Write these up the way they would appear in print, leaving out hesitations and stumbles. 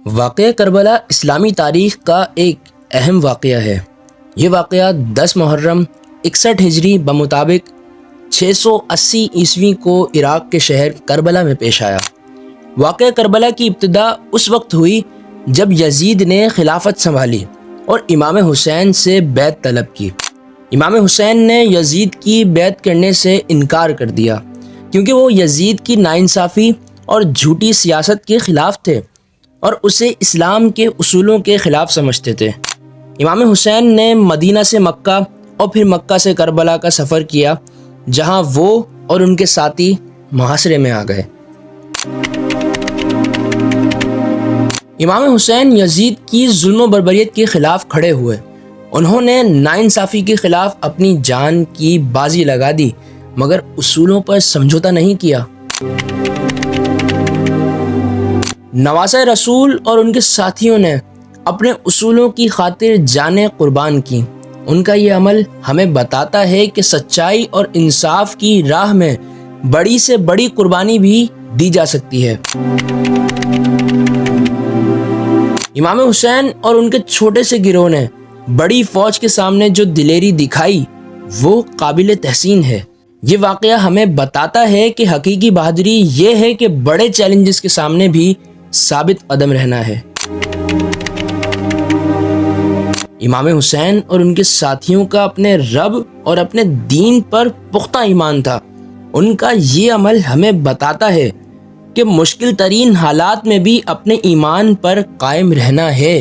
واقعہ کربلا اسلامی تاریخ کا ایک اہم واقعہ ہے۔ یہ واقعہ 10 محرم 61 ہجری بمطابق 680 عیسوی کو عراق کے شہر کربلا میں پیش آیا۔ واقعہ کربلا کی ابتدا اس وقت ہوئی جب یزید نے خلافت سنبھالی اور امام حسین سے بیعت طلب کی۔ امام حسین نے یزید کی بیعت کرنے سے انکار کر دیا کیونکہ وہ یزید کی ناانصافی اور جھوٹی سیاست کے خلاف تھے اور اسے اسلام کے اصولوں کے خلاف سمجھتے تھے۔ امام حسین نے مدینہ سے مکہ اور پھر مکہ سے کربلا کا سفر کیا، جہاں وہ اور ان کے ساتھی محاصرے میں آ گئے۔ امام حسین یزید کی ظلم و بربریت کے خلاف کھڑے ہوئے۔ انہوں نے ناانصافی کے خلاف اپنی جان کی بازی لگا دی، مگر اصولوں پر سمجھوتا نہیں کیا۔ نواسہ رسول اور ان کے ساتھیوں نے اپنے اصولوں کی خاطر جانیں قربان کی۔ ان کا یہ عمل ہمیں بتاتا ہے کہ سچائی اور انصاف کی راہ میں بڑی سے بڑی قربانی بھی دی جا سکتی ہے۔ امام حسین اور ان کے چھوٹے سے گروہ نے بڑی فوج کے سامنے جو دلیری دکھائی وہ قابل تحسین ہے۔ یہ واقعہ ہمیں بتاتا ہے کہ حقیقی بہادری یہ ہے کہ بڑے چیلنجز کے سامنے بھی ثابت قدم رہنا ہے۔ امام حسین اور ان کے ساتھیوں کا اپنے رب اور اپنے دین پر پختہ ایمان تھا۔ ان کا یہ عمل ہمیں بتاتا ہے کہ مشکل ترین حالات میں بھی اپنے ایمان پر قائم رہنا ہے۔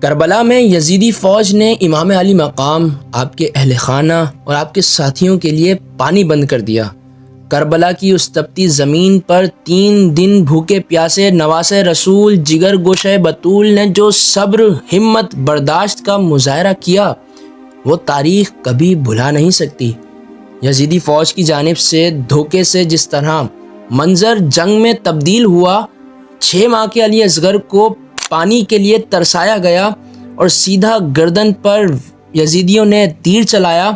کربلا میں یزیدی فوج نے امام علی مقام، آپ کے اہل خانہ اور آپ کے ساتھیوں کے لیے پانی بند کر دیا۔ کربلا کی اس تپتی زمین پر 3 دن بھوکے پیاسے نواسہ رسول جگر گوشہ بطول نے جو صبر، ہمت، برداشت کا مظاہرہ کیا وہ تاریخ کبھی بھلا نہیں سکتی۔ یزیدی فوج کی جانب سے دھوکے سے جس طرح منظر جنگ میں تبدیل ہوا، 6 ماہ کے علی اصغر کو پانی کے لیے ترسایا گیا اور سیدھا گردن پر یزیدیوں نے تیر چلایا۔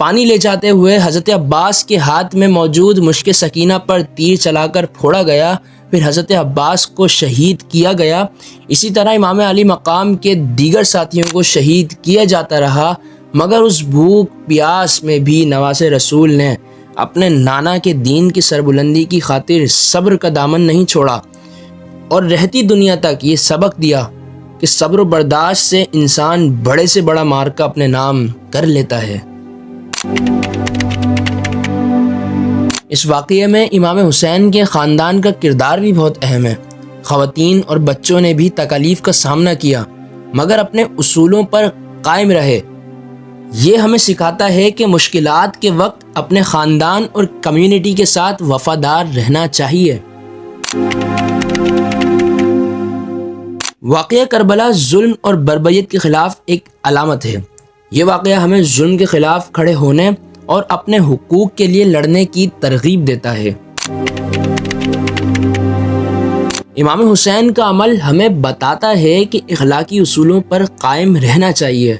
پانی لے جاتے ہوئے حضرت عباس کے ہاتھ میں موجود مشک سکینہ پر تیر چلا کر پھوڑا گیا، پھر حضرت عباس کو شہید کیا گیا۔ اسی طرح امام علی مقام کے دیگر ساتھیوں کو شہید کیا جاتا رہا، مگر اس بھوک پیاس میں بھی نواسہ رسول نے اپنے نانا کے دین کی سربلندی کی خاطر صبر کا دامن نہیں چھوڑا اور رہتی دنیا تک یہ سبق دیا کہ صبر و برداشت سے انسان بڑے سے بڑا مارکہ اپنے نام کر لیتا ہے۔ اس واقعے میں امام حسین کے خاندان کا کردار بھی بہت اہم ہے۔ خواتین اور بچوں نے بھی تکالیف کا سامنا کیا مگر اپنے اصولوں پر قائم رہے۔ یہ ہمیں سکھاتا ہے کہ مشکلات کے وقت اپنے خاندان اور کمیونٹی کے ساتھ وفادار رہنا چاہیے۔ واقعہ کربلا ظلم اور بربریت کے خلاف ایک علامت ہے۔ یہ واقعہ ہمیں ظلم کے خلاف کھڑے ہونے اور اپنے حقوق کے لیے لڑنے کی ترغیب دیتا ہے۔ امام حسین کا عمل ہمیں بتاتا ہے کہ اخلاقی اصولوں پر قائم رہنا چاہیے۔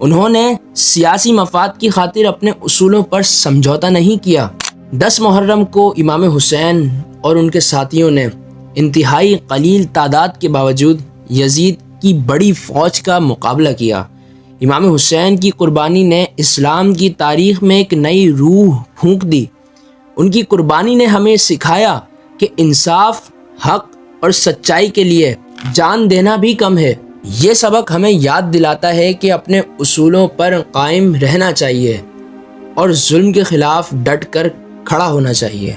انہوں نے سیاسی مفاد کی خاطر اپنے اصولوں پر سمجھوتا نہیں کیا۔ 10 محرم کو امام حسین اور ان کے ساتھیوں نے انتہائی قلیل تعداد کے باوجود یزید کی بڑی فوج کا مقابلہ کیا۔ امام حسین کی قربانی نے اسلام کی تاریخ میں ایک نئی روح پھونک دی۔ ان کی قربانی نے ہمیں سکھایا کہ انصاف، حق اور سچائی کے لیے جان دینا بھی کم ہے۔ یہ سبق ہمیں یاد دلاتا ہے کہ اپنے اصولوں پر قائم رہنا چاہیے اور ظلم کے خلاف ڈٹ کر کھڑا ہونا چاہیے۔